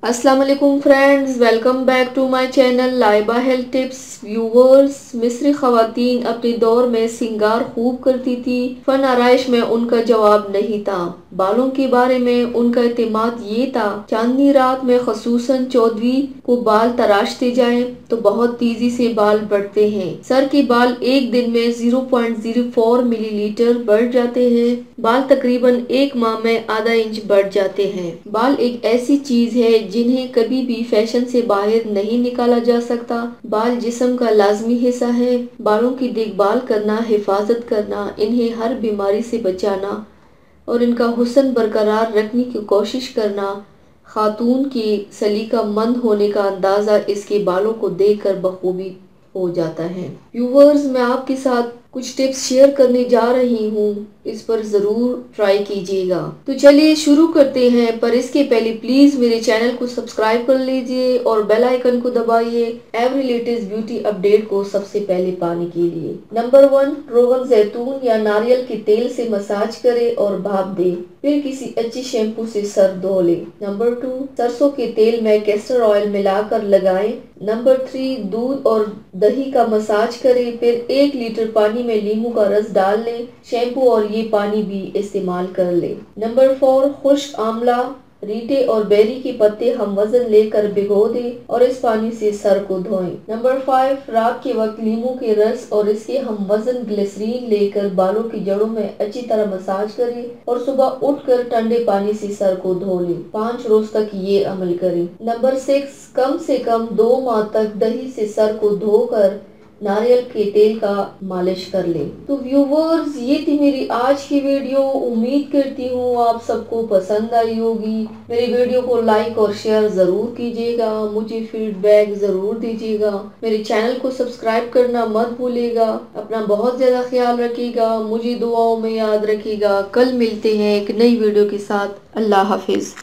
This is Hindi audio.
अस्सलाम वालेकुम friends, welcome back to my channel Laiba health tips. Viewers, मिस्री खवातीन अपने दौर में सिंगार खूब करती थी, फन आराइश में उनका जवाब नहीं था। बालों के बारे में उनका एतमाद ये था, चांदनी रात में खसूसन चौदवी को बाल तराशते जाएं तो बहुत तेजी से बाल बढ़ते हैं। सर के बाल एक दिन में 0.04 मिलीलीटर बढ़ जाते हैं। बाल तकरीबन एक माह में आधा इंच बढ़ जाते हैं। बाल एक ऐसी चीज है जिन्हें कभी भी फैशन से बाहर नहीं निकाला जा सकता। बाल जिस्म का लाजमी हिस्सा है। बालों की देखभाल करना, हिफाजत करना, इन्हें हर बीमारी से बचाना और इनका हुस्न बरकरार रखने की कोशिश करना, खातून के सलीकामंद होने का अंदाजा इसके बालों को देखकर बखूबी हो जाता है। व्यूवर्स, मैं आपके साथ कुछ टिप्स शेयर करने जा रही हूँ, इस पर जरूर ट्राई कीजिएगा। तो चलिए शुरू करते हैं, पर इसके पहले प्लीज मेरे चैनल को सब्सक्राइब कर लीजिए और बेल आइकन को दबाइए एवरी लेटेस्ट ब्यूटी अपडेट को सबसे पहले पाने के लिए। नंबर 1, रोगन जैतून या नारियल के तेल से मसाज करें और भाप दें, फिर किसी अच्छी शैम्पू से सर धो लें। नंबर 2, सरसों के तेल में कैस्टर ऑयल मिलाकर लगाएं। नंबर 3, दूध और दही का मसाज करें, फिर 1 लीटर पानी में नींबू का रस डाल लें। शैम्पू और ये पानी भी इस्तेमाल कर लें। नंबर 4, खुश्क आंवला, रीठे और बेरी के पत्ते हम वजन लेकर भिगो दें और इस पानी से सर को धोएं। नंबर 5, रात के वक्त नींबू के रस और इसके हम वजन ग्लिसरीन लेकर बालों की जड़ों में अच्छी तरह मसाज करें और सुबह उठकर ठंडे पानी से सर को धो लें। 5 रोज तक ये अमल करें। नंबर 6, कम से कम 2 माह तक दही से सर को धोकर नारियल के तेल का मालिश कर ले। तो व्यूवर्स, ये थी मेरी आज की वीडियो। उम्मीद करती हूँ आप सबको पसंद आई होगी। मेरी वीडियो को लाइक और शेयर जरूर कीजिएगा, मुझे फीडबैक जरूर दीजिएगा। मेरे चैनल को सब्सक्राइब करना मत भूलिएगा। अपना बहुत ज्यादा ख्याल रखिएगा, मुझे दुआओं में याद रखिएगा। कल मिलते हैं एक नई वीडियो के साथ। अल्लाह हाफिज।